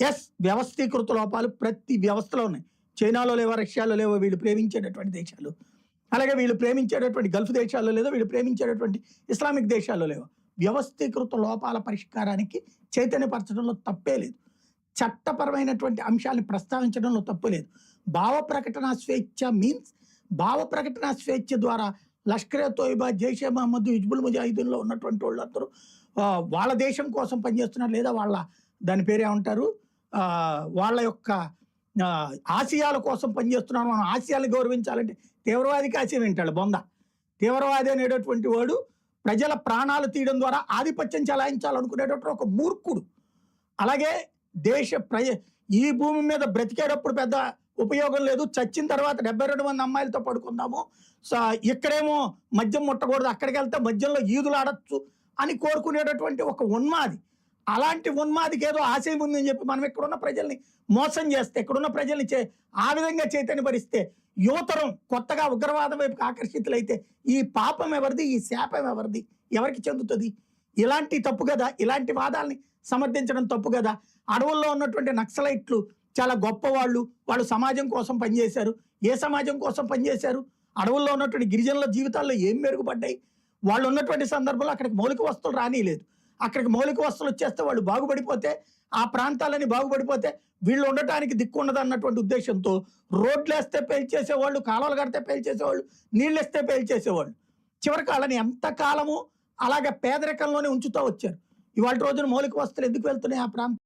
Yes, వ్యవస్థీకృత లోపాలు ప్రతి వ్యవస్థలో ఉన్నాయి. చైనాలో లేవో, రష్యాలో లేవో వీళ్ళు ప్రేమించేటటువంటి దేశాలు. అలాగే వీళ్ళు ప్రేమించేటటువంటి గల్ఫ్ దేశాల్లో లేదో, వీళ్ళు ప్రేమించేటటువంటి ఇస్లామిక్ దేశాల్లో లేవో. వ్యవస్థీకృత లోపాల పరిష్కారానికి చైతన్యపరచడంలో తప్పే లేదు. చట్టపరమైనటువంటి అంశాలను ప్రస్తావించడంలో తప్పు లేదు. భావ ప్రకటన స్వేచ్ఛ మీన్స్ భావ ప్రకటన స్వేచ్ఛ ద్వారా లష్కరే తోయిబా, జైషే మహమ్మద్, హిజ్బుల్ ముజాహిదీన్లో ఉన్నటువంటి వాళ్ళందరూ వాళ్ళ దేశం కోసం పనిచేస్తున్నారు, లేదా వాళ్ళ దాని పేరేమంటారు, వాళ్ళ యొక్క ఆశయాల కోసం పనిచేస్తున్నారు. మనం ఆశయాలను గౌరవించాలంటే తీవ్రవాదికి ఆశయం ఏంటాడు బొంద. తీవ్రవాది అనేటటువంటి వాడు ప్రజల ప్రాణాలు తీయడం ద్వారా ఆధిపత్యం చెలాయించాలనుకునేటటువంటి ఒక మూర్ఖుడు. అలాగే ఈ భూమి మీద బ్రతికేటప్పుడు పెద్ద ఉపయోగం లేదు, చచ్చిన తర్వాత 72 మంది అమ్మాయిలతో పడుకుందాము, ఇక్కడేమో మద్యం ముట్టకూడదు, అక్కడికి వెళ్తే మద్యంలో ఈదులు ఆడచ్చు అని కోరుకునేటటువంటి ఒక ఉన్మాది. అలాంటి ఉన్మాదికి ఏదో ఆశయం ఉందని చెప్పి మనం ఇక్కడున్న ప్రజల్ని మోసం చేస్తే, ఇక్కడున్న ప్రజల్ని ఆ విధంగా చైతన్యపరిస్తే, యువతరం కొత్తగా ఉగ్రవాదం వైపుకి ఆకర్షితులైతే ఈ పాపం ఎవరిది, ఈ శాపం ఎవరిది, ఎవరికి చెందుతుంది? ఇలాంటి తప్పు కదా, ఇలాంటి వాదాలని సమర్థించడం తప్పు కదా. అడవుల్లో ఉన్నటువంటి నక్సలైట్లు చాలా గొప్పవాళ్ళు, వాళ్ళు సమాజం కోసం పనిచేశారు. ఏ సమాజం కోసం పనిచేశారు? అడవుల్లో ఉన్నటువంటి గిరిజనుల జీవితాల్లో ఏం మెరుగుపడ్డాయి? వాళ్ళు ఉన్నటువంటి సందర్భంలో అక్కడికి మౌలిక వస్తువులు రానిలేదు. అక్కడికి మౌలిక వస్తువులు వచ్చేస్తే వాళ్ళు బాగుపడిపోతే, ఆ ప్రాంతాలని బాగుపడిపోతే వీళ్ళు ఉండటానికి దిక్కు ఉండదు అన్నటువంటి ఉద్దేశంతో రోడ్లు వేస్తే పేల్చేసేవాళ్ళు, కాలువలు కడితే పేల్చేసేవాళ్ళు, నీళ్ళు వేస్తే పేల్చేసేవాళ్ళు. చివరికి వాళ్ళని ఎంతకాలము అలాగే పేదరికంలోనే ఉంచుతూ వచ్చారు. ఇవాళ రోజున మౌలిక వస్తువులు ఎందుకు వెళ్తున్నాయి ఆ ప్రాంతం?